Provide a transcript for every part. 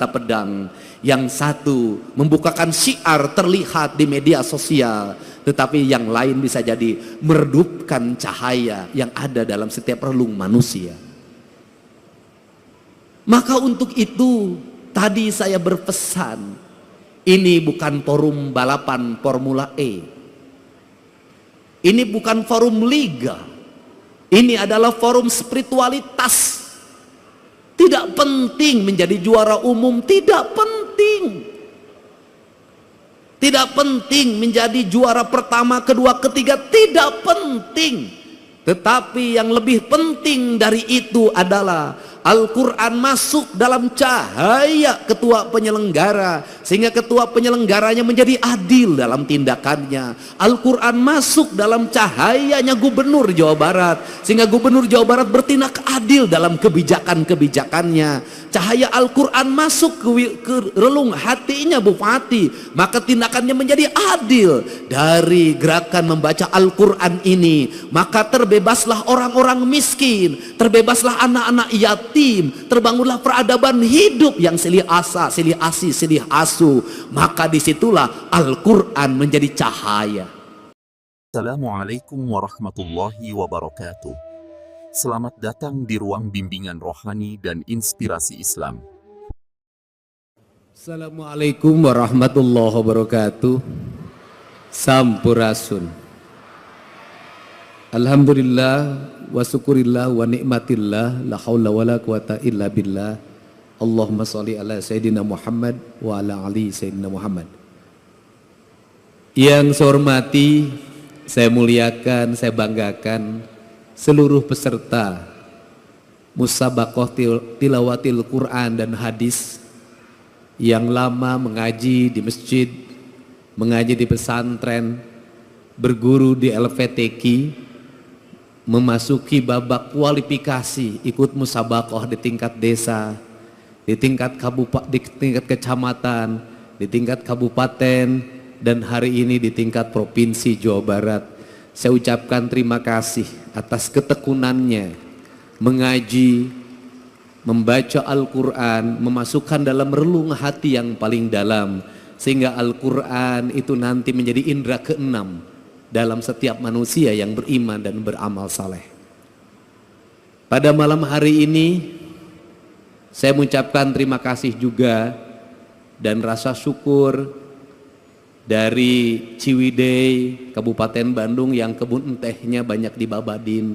pedang, yang satu membukakan syiar terlihat di media sosial, tetapi yang lain bisa jadi meredupkan cahaya yang ada dalam setiap relung manusia. Maka untuk itu tadi saya berpesan, ini bukan forum balapan Formula E, ini bukan forum liga, ini adalah forum spiritualitas. Tidak penting menjadi juara umum, tidak penting. Tidak penting menjadi juara pertama, kedua, ketiga, tidak penting. Tetapi yang lebih penting dari itu adalah Al-Quran masuk dalam cahaya ketua penyelenggara, sehingga ketua penyelenggaranya menjadi adil dalam tindakannya. Al-Quran masuk dalam cahayanya Gubernur Jawa Barat, sehingga Gubernur Jawa Barat bertindak adil dalam kebijakan-kebijakannya. Cahaya Al-Quran masuk ke relung hatinya Bupati, maka tindakannya menjadi adil. Dari gerakan membaca Al-Quran ini, maka terbebaslah orang-orang miskin, terbebaslah anak-anak yatim, terbangunlah peradaban hidup yang silih asa, silih asi, silih asu. Maka disitulah Al-Quran menjadi cahaya. Assalamualaikum warahmatullahi wabarakatuh. Selamat datang di ruang bimbingan rohani dan inspirasi Islam. Assalamualaikum warahmatullahi wabarakatuh. Sampurasun. Alhamdulillah wa syukurillah wa nikmatillah, la haula wa la quwata illa billah. Allahumma sholli ala Sayyidina Muhammad wa ala ali Sayyidina Muhammad. Yang saya hormati, saya muliakan, saya banggakan seluruh peserta musabaqah tilawatil Quran dan hadis yang lama mengaji di masjid, mengaji di pesantren, berguru di LVTQ, memasuki babak kualifikasi ikut musabaqah di tingkat desa, di tingkat kecamatan, di tingkat kabupaten, dan hari ini di tingkat provinsi Jawa Barat. Saya ucapkan terima kasih atas ketekunannya mengaji, membaca Al-Quran, memasukkan dalam relung hati yang paling dalam, sehingga Al-Quran itu nanti menjadi indera keenam dalam setiap manusia yang beriman dan beramal saleh. Pada malam hari ini saya mengucapkan terima kasih juga dan rasa syukur dari Ciwidey, Kabupaten Bandung yang kebun tehnya banyak di Babadin.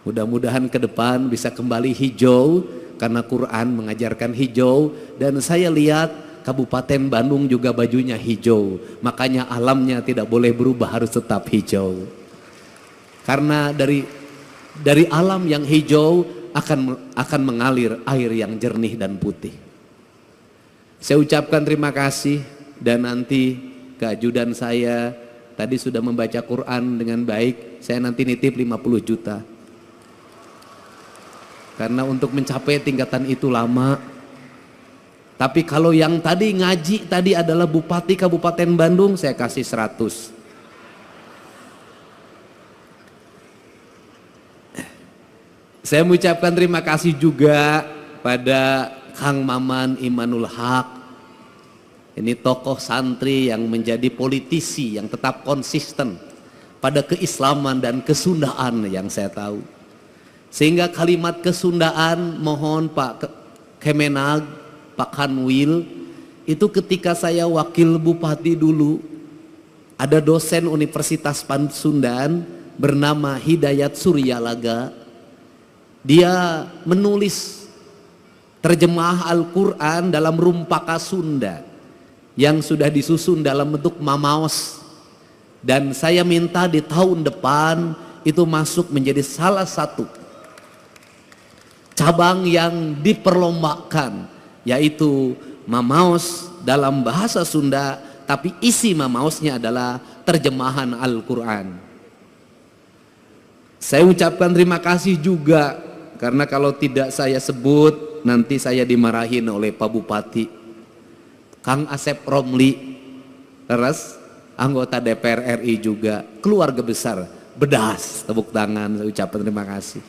Mudah-mudahan ke depan bisa kembali hijau, karena Quran mengajarkan hijau. Dan saya lihat Kabupaten Bandung juga bajunya hijau, makanya alamnya tidak boleh berubah, harus tetap hijau. Karena dari alam yang hijau akan mengalir air yang jernih dan putih. Saya ucapkan terima kasih. Dan nanti keajudan saya tadi sudah membaca Quran dengan baik, saya nanti nitip 50 juta. Karena untuk mencapai tingkatan itu lama. Tapi kalau yang tadi ngaji tadi adalah Bupati Kabupaten Bandung, saya kasih 100. Saya mengucapkan terima kasih juga pada Kang Maman Imanul Haq. Ini tokoh santri yang menjadi politisi yang tetap konsisten pada keislaman dan kesundaan yang saya tahu. Sehingga kalimat kesundaan mohon Pak Kemenag, Pak Kanwil, itu ketika saya wakil bupati dulu, ada dosen Universitas Pasundan bernama Hidayat Suryalaga. Dia menulis terjemah Al-Quran dalam rumpaka Sunda yang sudah disusun dalam bentuk mamaos, dan saya minta di tahun depan itu masuk menjadi salah satu cabang yang diperlombakan, yaitu mamaos dalam bahasa Sunda, tapi isi mamaosnya adalah terjemahan Al-Quran. Saya ucapkan terima kasih juga, karena kalau tidak saya sebut nanti saya dimarahin oleh Pak Bupati. Kang Asep Romli, terus anggota DPR RI juga, keluarga besar, bedas, tepuk tangan, saya ucapkan terima kasih.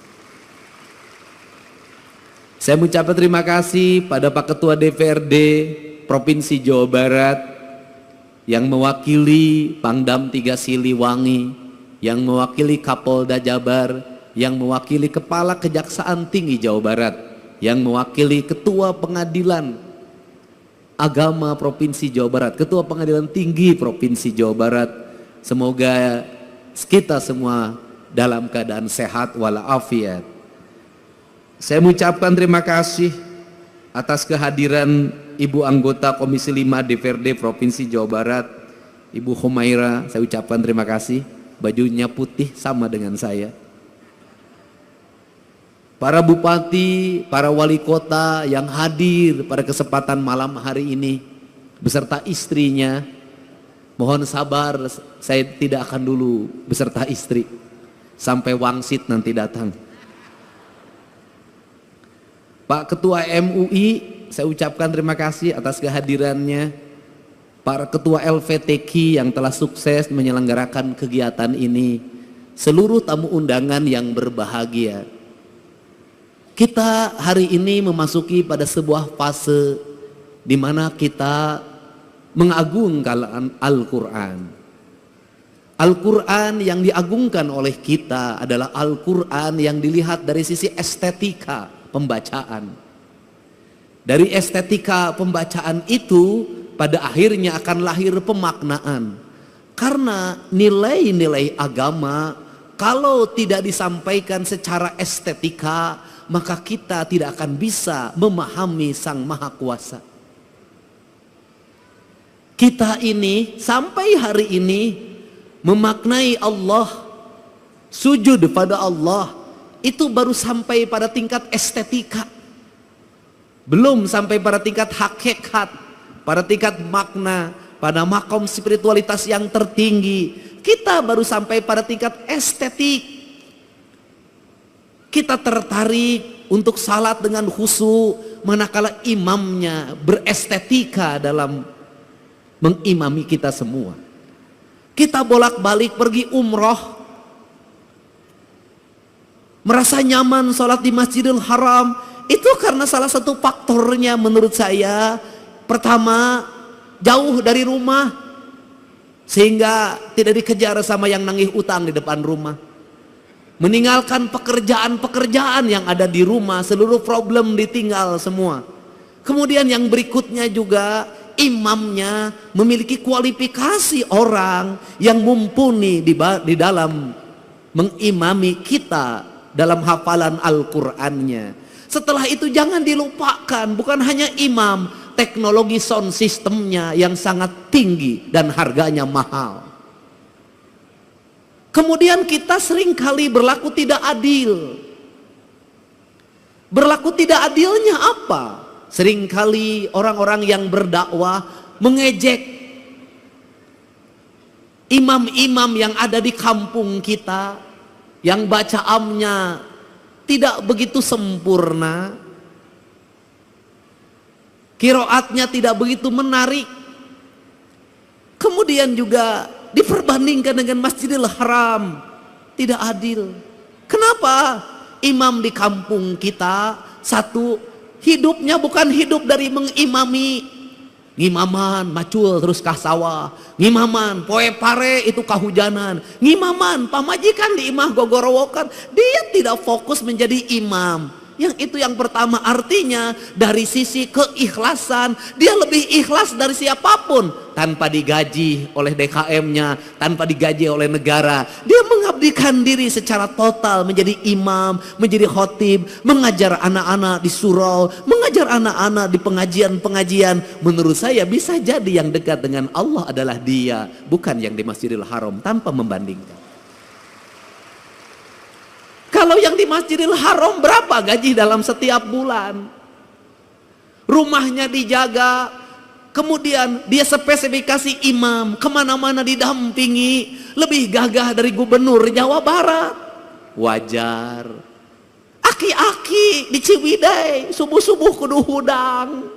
Saya mengucapkan terima kasih pada Pak Ketua DPRD Provinsi Jawa Barat yang mewakili Pangdam 3 Siliwangi, yang mewakili Kapolda Jabar, yang mewakili Kepala Kejaksaan Tinggi Jawa Barat, yang mewakili Ketua Pengadilan Agama Provinsi Jawa Barat, Ketua Pengadilan Tinggi Provinsi Jawa Barat. Semoga kita semua dalam keadaan sehat walafiat. Saya mengucapkan terima kasih atas kehadiran Ibu anggota Komisi 5 DPRD Provinsi Jawa Barat, Ibu Humaira. Saya ucapkan terima kasih, bajunya putih sama dengan saya. Para bupati, para wali kota yang hadir pada kesempatan malam hari ini beserta istrinya, mohon sabar, saya tidak akan dulu beserta istri sampai wangsit nanti datang. Pak Ketua MUI, saya ucapkan terima kasih atas kehadirannya. Para Ketua LVTQ yang telah sukses menyelenggarakan kegiatan ini. Seluruh tamu undangan yang berbahagia. Kita hari ini memasuki pada sebuah fase di mana kita mengagungkan Al-Quran. Al-Quran yang diagungkan oleh kita adalah Al-Quran yang dilihat dari sisi estetika pembacaan. Dari estetika pembacaan itu pada akhirnya akan lahir pemaknaan. Karena nilai-nilai agama kalau tidak disampaikan secara estetika, maka kita tidak akan bisa memahami Sang Maha Kuasa. Kita ini sampai hari ini memaknai Allah, sujud pada Allah, itu baru sampai pada tingkat estetika, belum sampai pada tingkat hakikat, pada tingkat makna, pada makom spiritualitas yang tertinggi. Kita baru sampai pada tingkat estetik. Kita tertarik untuk salat dengan khusyuk manakala imamnya berestetika dalam mengimami kita semua. Kita bolak-balik pergi umroh, merasa nyaman sholat di Masjidil Haram, itu karena salah satu faktornya menurut saya, pertama jauh dari rumah sehingga tidak dikejar sama yang nagih utang di depan rumah, meninggalkan pekerjaan-pekerjaan yang ada di rumah, seluruh problem ditinggal semua. Kemudian yang berikutnya juga imamnya memiliki kualifikasi orang yang mumpuni di dalam mengimami kita dalam hafalan Al-Qur'annya. Setelah itu jangan dilupakan, bukan hanya imam, teknologi sound systemnya yang sangat tinggi dan harganya mahal. Kemudian kita seringkali berlaku tidak adil. Berlaku tidak adilnya apa? Seringkali orang-orang yang berdakwah mengejek imam-imam yang ada di kampung kita, yang bacaannya tidak begitu sempurna, qiraatnya tidak begitu menarik. Kemudian juga diperbandingkan dengan Masjidil Haram, tidak adil. Kenapa? Imam di kampung kita, satu, hidupnya bukan hidup dari mengimami. Ngimaman macul terus kah sawah, ngimaman poe pare itu kahujanan, ngimaman pamajikan di imah gogorowokan. Dia tidak fokus menjadi imam. Yang itu yang pertama, artinya dari sisi keikhlasan dia lebih ikhlas dari siapapun, tanpa digaji oleh DKM-nya, tanpa digaji oleh negara. Dia mengabdikan diri secara total menjadi imam, menjadi khotib, mengajar anak-anak di surau, mengajar anak-anak di pengajian-pengajian. Menurut saya bisa jadi yang dekat dengan Allah adalah dia, bukan yang di Masjidil Haram, tanpa membandingkan. Kalau yang di Masjidil Haram berapa gaji dalam setiap bulan? Rumahnya dijaga, kemudian dia spesifikasi imam, kemana-mana didampingi, lebih gagah dari gubernur Jawa Barat. Wajar. Aki-aki di Ciwidey, subuh-subuh kudu hudang,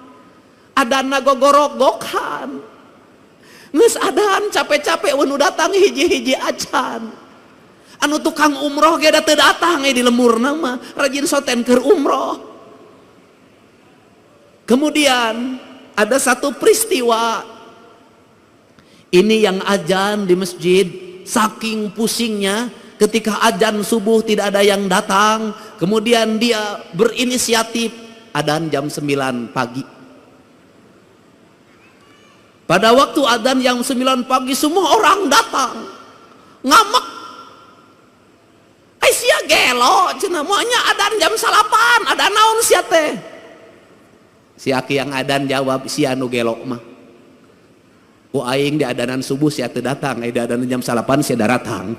adana gogorok-gokan, nges adan capek-capek wenu datang hiji-hiji acan. Anu tukang umroh ge teu datang di lemur nama rajin soten keur umroh. Kemudian ada satu peristiwa, ini yang adzan di masjid, saking pusingnya ketika adzan subuh tidak ada yang datang, kemudian dia berinisiatif adzan jam 9 pagi. Pada waktu adzan jam 9 pagi semua orang datang, ngamak. Sia gelo, cenah moanya adzan jam 8, ada naon sia teh? Si aki yang adzan jawab, sia anu gelo mah. Ku aing di adanan subuh sia teu datang, di adanan jam 8 sia datang.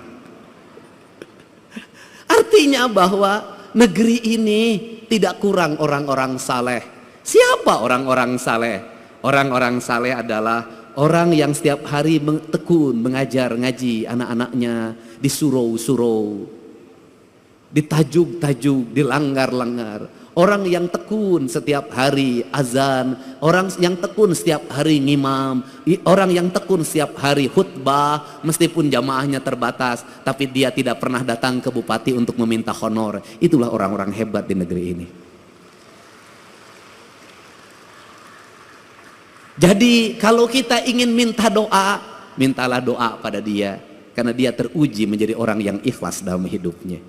Artinya bahwa negeri ini tidak kurang orang-orang saleh. Siapa orang-orang saleh? Orang-orang saleh adalah orang yang setiap hari tekun mengajar ngaji anak-anaknya di surau-surau, di tajuk-tajuk, di langgar-langgar. Orang yang tekun setiap hari azan, orang yang tekun setiap hari ngimam, orang yang tekun setiap hari khutbah meskipun jamaahnya terbatas, tapi dia tidak pernah datang ke bupati untuk meminta honor. Itulah orang-orang hebat di negeri ini. Jadi kalau kita ingin minta doa, mintalah doa pada dia, karena dia teruji menjadi orang yang ikhlas dalam hidupnya.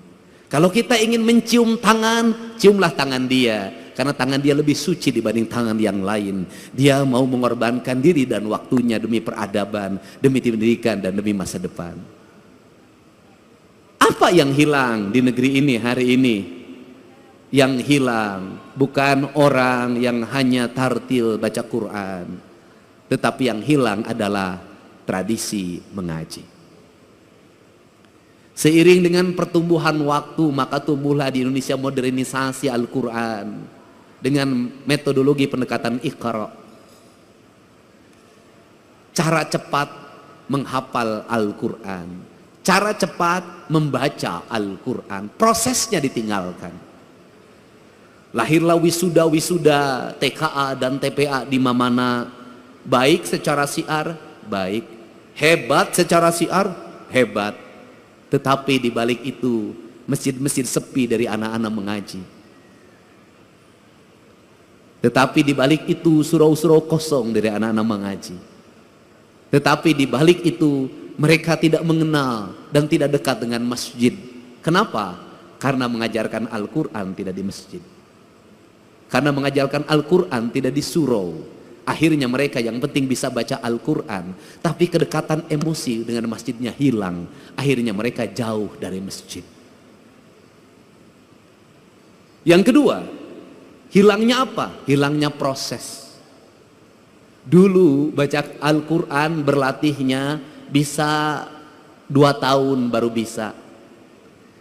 Kalau kita ingin mencium tangan, ciumlah tangan dia, karena tangan dia lebih suci dibanding tangan yang lain. Dia mau mengorbankan diri dan waktunya demi peradaban, demi pendidikan, dan demi masa depan. Apa yang hilang di negeri ini hari ini? Yang hilang bukan orang yang hanya tartil baca Quran, tetapi yang hilang adalah tradisi mengaji. Seiring dengan pertumbuhan waktu, maka tumbuhlah di Indonesia modernisasi Al-Quran dengan metodologi pendekatan Iqra. Cara cepat menghafal Al-Quran, cara cepat membaca Al-Quran, prosesnya ditinggalkan. Lahirlah wisuda-wisuda TKA dan TPA di mana baik secara syiar, baik, hebat secara syiar, hebat. Tetapi di balik itu masjid-masjid sepi dari anak-anak mengaji. Tetapi di balik itu surau-surau kosong dari anak-anak mengaji. Tetapi di balik itu mereka tidak mengenal dan tidak dekat dengan masjid. Kenapa? Karena mengajarkan Al-Quran tidak di masjid. Karena mengajarkan Al-Quran tidak di surau. Akhirnya mereka yang penting bisa baca Al-Quran, tapi kedekatan emosi dengan masjidnya hilang. Akhirnya mereka jauh dari masjid. Yang kedua, hilangnya apa? Hilangnya proses. Dulu baca Al-Quran berlatihnya bisa 2 tahun baru bisa,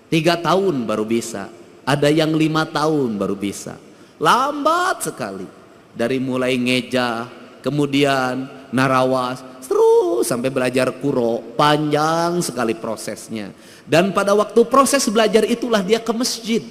3 tahun baru bisa, ada yang 5 tahun baru bisa. Lambat sekali. Dari mulai ngeja, kemudian narawas, terus sampai belajar kuro, panjang sekali prosesnya. Dan pada waktu proses belajar itulah dia ke masjid.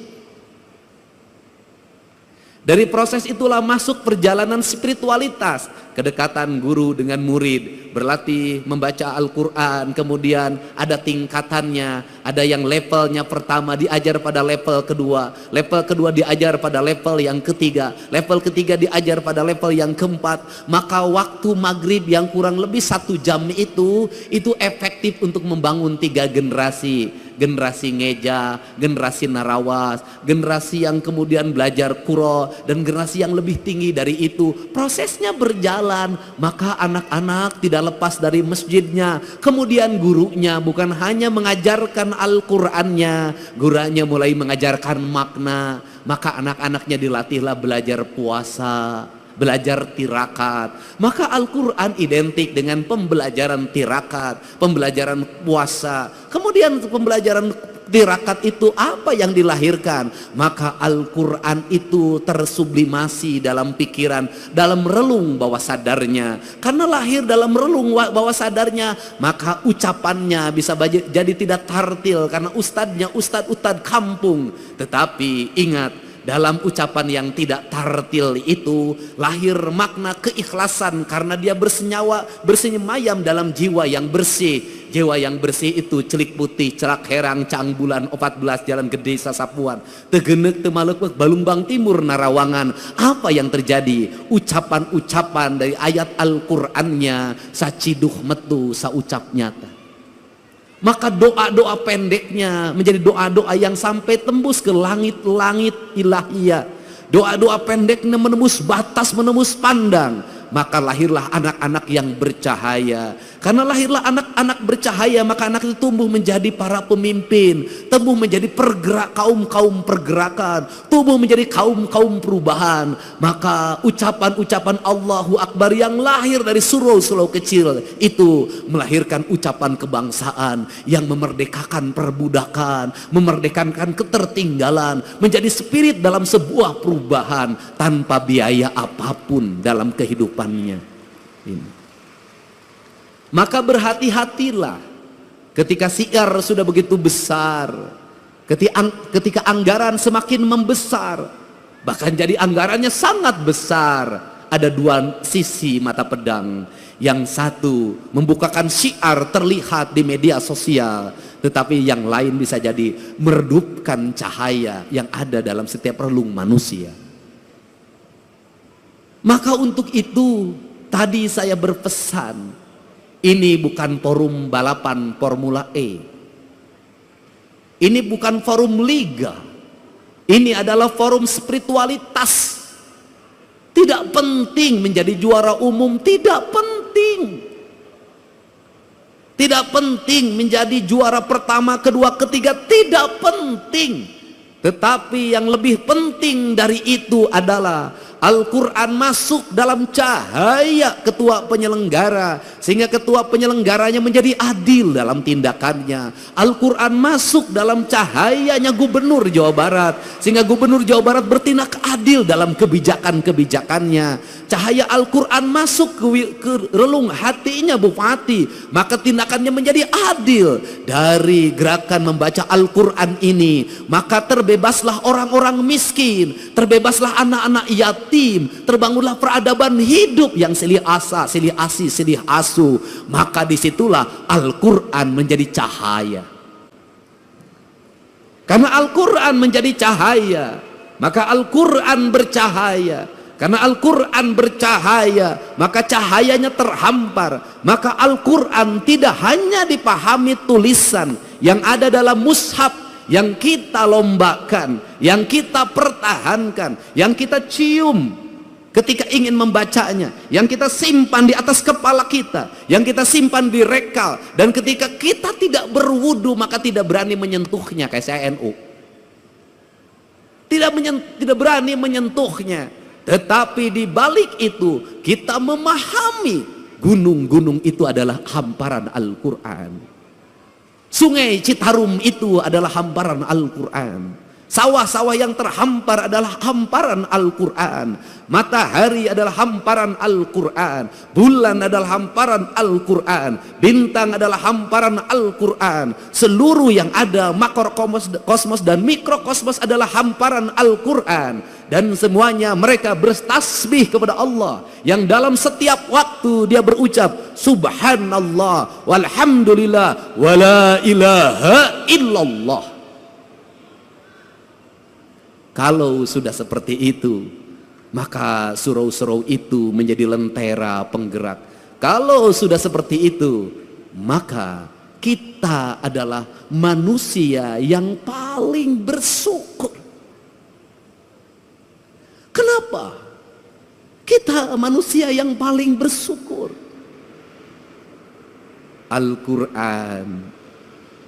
Dari proses itulah masuk perjalanan spiritualitas, kedekatan guru dengan murid, berlatih membaca Al-Quran, kemudian ada tingkatannya, ada yang levelnya pertama diajar pada level kedua diajar pada level yang ketiga, level ketiga diajar pada level yang keempat. Maka waktu maghrib yang kurang lebih 1 jam itu efektif untuk membangun 3 generasi. Generasi ngeja, generasi narawas, generasi yang kemudian belajar kuro, dan generasi yang lebih tinggi dari itu. Prosesnya berjalan, maka anak-anak tidak lepas dari masjidnya. Kemudian gurunya bukan hanya mengajarkan Al-Qur'annya, gurunya mulai mengajarkan makna. Maka anak-anaknya dilatihlah belajar puasa, belajar tirakat. Maka Al-Quran identik dengan pembelajaran tirakat, pembelajaran puasa. Kemudian pembelajaran tirakat itu apa yang dilahirkan? Maka Al-Quran itu tersublimasi dalam pikiran, dalam relung bawah sadarnya. Karena lahir dalam relung bawah sadarnya, maka ucapannya bisa jadi tidak tartil karena ustadznya ustadz kampung. Tetapi ingat, dalam ucapan yang tidak tartil itu lahir makna keikhlasan karena dia bersenyawa, bersemayam dalam jiwa yang bersih. jiwa yang bersih itu celik putih, cerak herang, cang bulan, 14 jalan gede sasapuan, tegenek temalek balung bang timur narawangan. Apa yang terjadi? Ucapan-ucapan dari ayat Al-Qur'annya saciduh metu saucap nyata. Maka doa-doa pendeknya menjadi doa-doa yang sampai tembus ke langit-langit ilahiyah. Doa-doa pendeknya menembus batas, menembus pandang. Maka lahirlah anak-anak yang bercahaya. Karena lahirlah anak-anak bercahaya, maka anak itu tumbuh menjadi para pemimpin, tumbuh menjadi kaum-kaum pergerakan, tumbuh menjadi kaum-kaum perubahan. Maka ucapan-ucapan Allahu Akbar yang lahir dari surau-surau kecil itu melahirkan ucapan kebangsaan yang memerdekakan perbudakan, memerdekakan ketertinggalan, menjadi spirit dalam sebuah perubahan tanpa biaya apapun dalam kehidupannya ini. Maka berhati-hatilah ketika siar sudah begitu besar, ketika anggaran semakin membesar, bahkan jadi anggarannya sangat besar. Ada dua sisi mata pedang. Yang satu membukakan syiar terlihat di media sosial, tetapi yang lain bisa jadi meredupkan cahaya yang ada dalam setiap relung manusia. Maka untuk itu tadi saya berpesan, ini bukan forum balapan Formula E. Ini bukan forum liga. Ini adalah forum spiritualitas. Tidak penting menjadi juara umum, tidak penting. Tidak penting menjadi juara pertama, kedua, ketiga, tidak penting. Tetapi yang lebih penting dari itu adalah Al-Quran masuk dalam cahaya ketua penyelenggara, sehingga ketua penyelenggaranya menjadi adil dalam tindakannya. Al-Quran masuk dalam cahayanya gubernur Jawa Barat, sehingga gubernur Jawa Barat bertindak adil dalam kebijakan-kebijakannya. Cahaya Al-Quran masuk ke relung hatinya bupati, maka tindakannya menjadi adil. Dari gerakan membaca Al-Quran ini, maka terbebaslah orang-orang miskin, terbebaslah anak-anak yatim, terbangunlah peradaban hidup yang silih asa, silih asi, silih asu. Maka disitulah Al-Quran menjadi cahaya. Karena Al-Quran menjadi cahaya, maka Al-Quran bercahaya. Karena Al-Quran bercahaya, maka cahayanya terhampar. Maka Al-Quran tidak hanya dipahami tulisan yang ada dalam mushaf, yang kita lombakan, yang kita pertahankan, yang kita cium ketika ingin membacanya, yang kita simpan di atas kepala kita, yang kita simpan di rekal, dan ketika kita tidak berwudu maka tidak berani menyentuhnya. Kayak saya NU, tidak berani menyentuhnya. Tetapi di balik itu kita memahami gunung-gunung itu adalah hamparan Al-Quran. Sungai Citarum itu adalah hamparan Al-Quran. Sawah-sawah yang terhampar adalah hamparan Al-Quran. Matahari adalah hamparan Al-Quran. Bulan adalah hamparan Al-Quran. Bintang adalah hamparan Al-Quran. Seluruh yang ada, makrokosmos dan mikrokosmos adalah hamparan Al-Quran. Dan semuanya mereka bertasbih kepada Allah, yang dalam setiap waktu dia berucap Subhanallah walhamdulillah wala ilaha illallah. Kalau sudah seperti itu, maka surau-surau itu menjadi lentera penggerak. Kalau sudah seperti itu, maka kita adalah manusia yang paling bersyukur. Kenapa? Kita manusia yang paling bersyukur. Al-Quran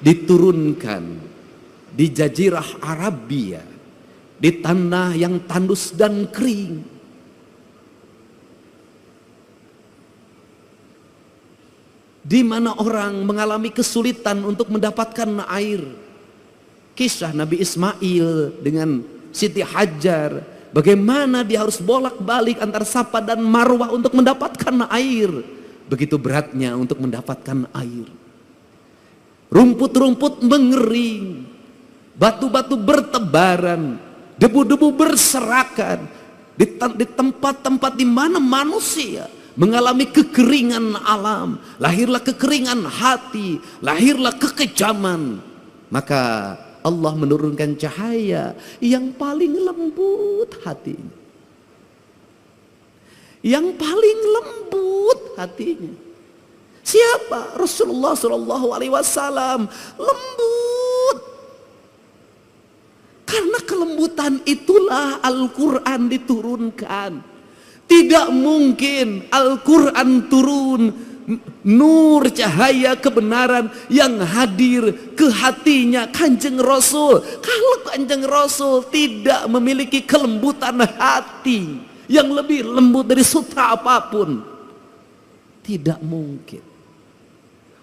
diturunkan di Jazirah Arabia, di tanah yang tandus dan kering. Di mana orang mengalami kesulitan untuk mendapatkan air. Kisah Nabi Ismail dengan Siti Hajar, bagaimana dia harus bolak-balik antar Safa dan Marwah untuk mendapatkan air. Begitu beratnya untuk mendapatkan air. Rumput-rumput mengering, batu-batu bertebaran, debu-debu berserakan di tempat-tempat di mana manusia mengalami kekeringan alam, lahirlah kekeringan hati, lahirlah kekejaman. Maka Allah menurunkan cahaya yang paling lembut hatinya, yang paling lembut hatinya. Siapa? Rasulullah Shallallahu Alaihi Wasallam. Lembut. Karena kelembutan itulah Al-Quran diturunkan. Tidak mungkin Al-Quran turun, nur cahaya kebenaran yang hadir ke hatinya Kanjeng Rasul, kalau Kanjeng Rasul tidak memiliki kelembutan hati yang lebih lembut dari sutra apapun, tidak mungkin.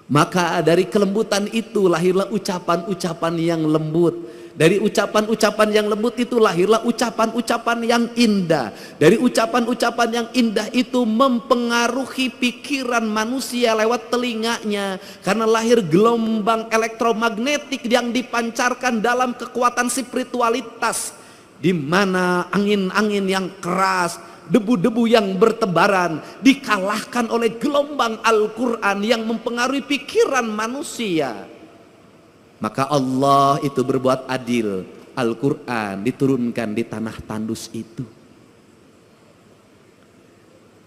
Maka dari kelembutan itu lahirlah ucapan-ucapan yang lembut. Dari ucapan-ucapan yang lembut itu lahirlah ucapan-ucapan yang indah. Dari ucapan-ucapan yang indah itu mempengaruhi pikiran manusia lewat telinganya. Karena lahir gelombang elektromagnetik yang dipancarkan dalam kekuatan spiritualitas. Di mana angin-angin yang keras, debu-debu yang bertebaran dikalahkan oleh gelombang Al-Quran yang mempengaruhi pikiran manusia. Maka Allah itu berbuat adil. Al-Quran diturunkan di tanah tandus itu.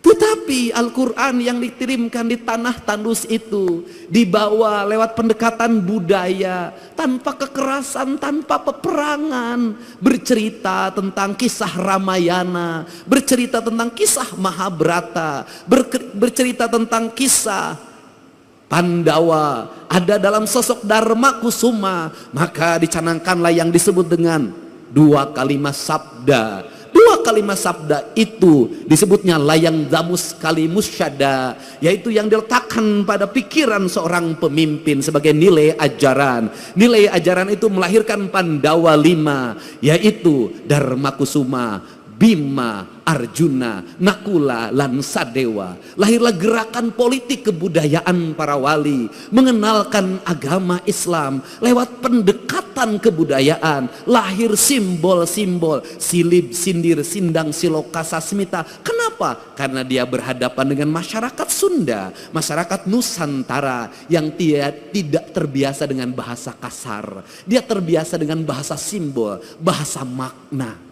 Tetapi Al-Quran yang dikirimkan di tanah tandus itu dibawa lewat pendekatan budaya, tanpa kekerasan, tanpa peperangan, bercerita tentang kisah Ramayana, bercerita tentang kisah Mahabharata, bercerita tentang kisah Pandawa, ada dalam sosok Dharma Kusuma. Maka dicanangkanlah yang disebut dengan dua kalimat sabda. Dua kalimat sabda itu disebutnya layang damus kalimus syada, yaitu yang diletakkan pada pikiran seorang pemimpin sebagai nilai ajaran. Nilai ajaran itu melahirkan Pandawa 5, yaitu Dharma Kusuma, Bima, Arjuna, Nakula, lan Sadewa. Lahirlah gerakan politik kebudayaan para wali, mengenalkan agama Islam lewat pendekatan kebudayaan. Lahir simbol-simbol silib, sindir, sindang, siloka, sasmita. Kenapa? Karena dia berhadapan dengan masyarakat Sunda, masyarakat Nusantara yang tidak terbiasa dengan bahasa kasar. Dia terbiasa dengan bahasa simbol, bahasa makna.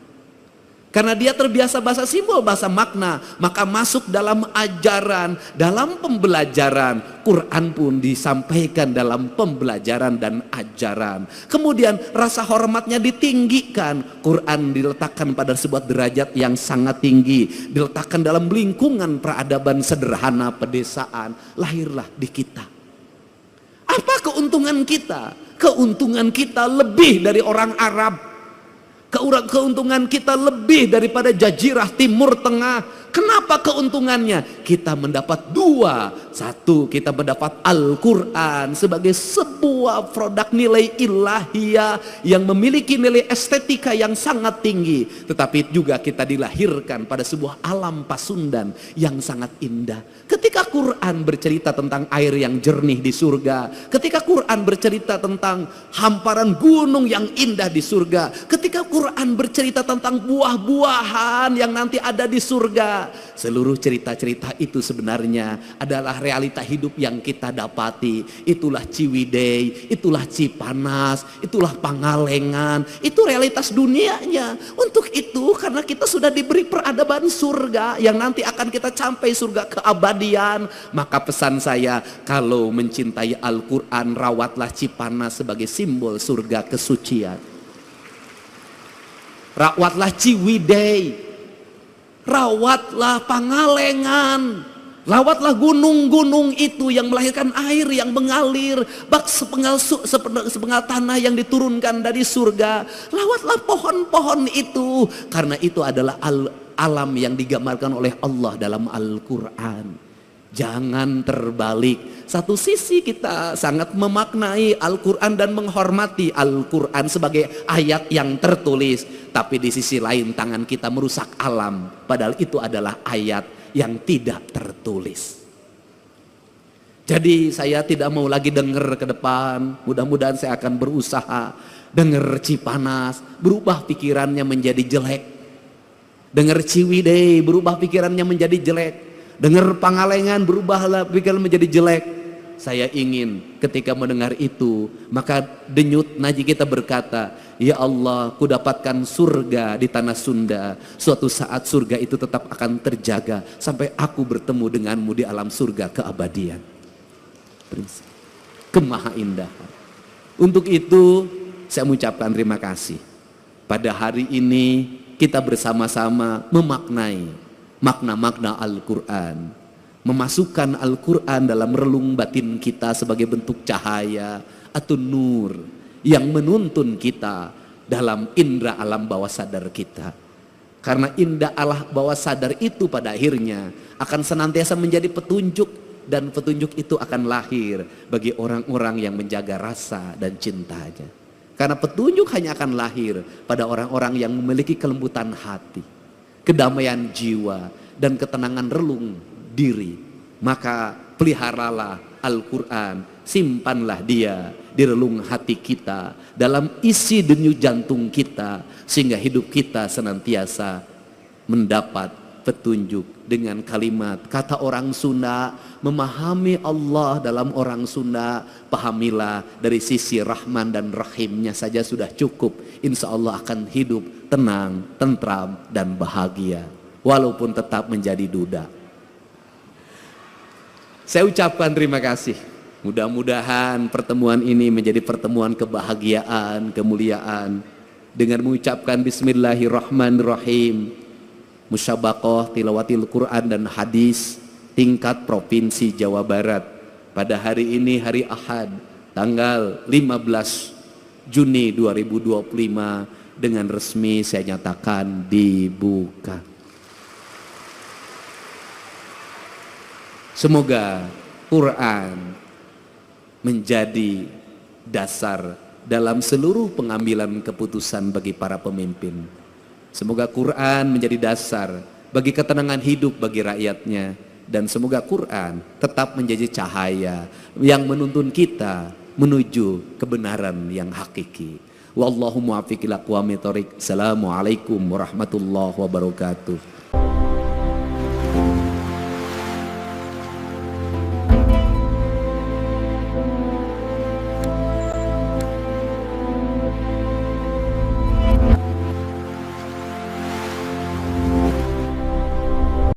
Karena dia terbiasa bahasa simbol, bahasa makna, maka masuk dalam ajaran, dalam pembelajaran. Quran pun disampaikan dalam pembelajaran dan ajaran. Kemudian rasa hormatnya ditinggikan. Quran diletakkan pada sebuah derajat yang sangat tinggi, diletakkan dalam lingkungan peradaban sederhana pedesaan. Lahirlah di kita. Apa keuntungan kita? Keuntungan kita lebih dari orang Arab. Keuntungan kita lebih daripada jazirah Timur Tengah. Kenapa keuntungannya? Kita mendapat dua. Satu, kita mendapat Al-Quran sebagai sebuah produk nilai ilahiyah yang memiliki nilai estetika yang sangat tinggi. Tetapi juga kita dilahirkan pada sebuah alam Pasundan yang sangat indah. Ketika Quran bercerita tentang air yang jernih di surga, ketika Quran bercerita tentang hamparan gunung yang indah di surga, ketika Quran bercerita tentang buah-buahan yang nanti ada di surga, seluruh cerita-cerita itu sebenarnya adalah realita hidup yang kita dapati. Itulah Ciwidey, itulah Cipanas, itulah Pangalengan, itu realitas dunianya. Untuk itu, karena kita sudah diberi peradaban surga yang nanti akan kita capai surga keabadian, maka pesan saya, kalau mencintai Al-Quran, rawatlah Cipanas sebagai simbol surga kesucian. Rawatlah Ciwidey, rawatlah Pangalengan, rawatlah gunung-gunung itu yang melahirkan air yang mengalir, bak sepenggal tanah yang diturunkan dari surga. Rawatlah pohon-pohon itu, karena itu adalah alam yang digambarkan oleh Allah dalam Al-Quran. Jangan terbalik. Satu sisi kita sangat memaknai Al-Quran dan menghormati Al-Quran sebagai ayat yang tertulis, tapi di sisi lain tangan kita merusak alam, padahal itu adalah ayat yang tidak tertulis. Jadi saya tidak mau lagi dengar ke depan. Mudah-mudahan saya akan berusaha dengar Cipanas, berubah pikirannya menjadi jelek. Dengar Ciwidey, berubah pikirannya menjadi jelek. Dengar pangalengan berubahlah pikiran menjadi jelek. Saya ingin ketika mendengar itu, maka denyut nadi kita berkata, ya Allah, ku dapatkan surga di tanah Sunda. Suatu saat surga itu tetap akan terjaga sampai aku bertemu denganmu di alam surga keabadian. Kemaha indahan. Untuk itu saya mengucapkan terima kasih. Pada hari ini kita bersama-sama memaknai makna-makna Al-Quran, memasukkan Al-Quran dalam relung batin kita sebagai bentuk cahaya atau nur yang menuntun kita dalam indera alam bawah sadar kita. Karena indera alam bawah sadar itu pada akhirnya akan senantiasa menjadi petunjuk, dan petunjuk itu akan lahir bagi orang-orang yang menjaga rasa dan cintanya. Karena petunjuk hanya akan lahir pada orang-orang yang memiliki kelembutan hati, kedamaian jiwa, dan ketenangan relung diri. Maka peliharalah Al-Quran, simpanlah dia di relung hati kita, dalam isi denyut jantung kita, sehingga hidup kita senantiasa mendapat petunjuk. Dengan kalimat kata orang Sunda, memahami Allah dalam orang Sunda, pahamilah dari sisi Rahman dan Rahimnya saja sudah cukup. Insya Allah akan hidup tenang, tentram, dan bahagia, walaupun tetap menjadi duda. Saya ucapkan terima kasih. Mudah-mudahan pertemuan ini menjadi pertemuan kebahagiaan, kemuliaan. Dengan mengucapkan Bismillahirrahmanirrahim, Musyabaqah Tilawatil Quran dan Hadis tingkat Provinsi Jawa Barat pada hari ini, hari Ahad, tanggal 15 Juni 2025, dengan resmi saya nyatakan dibuka. Semoga Quran menjadi dasar dalam seluruh pengambilan keputusan bagi para pemimpin. Semoga Quran menjadi dasar bagi ketenangan hidup bagi rakyatnya. Dan semoga Quran tetap menjadi cahaya yang menuntun kita menuju kebenaran yang hakiki. Wallahu muwaffiq ila aqwamit thoriq. Assalamualaikum warahmatullahi wabarakatuh.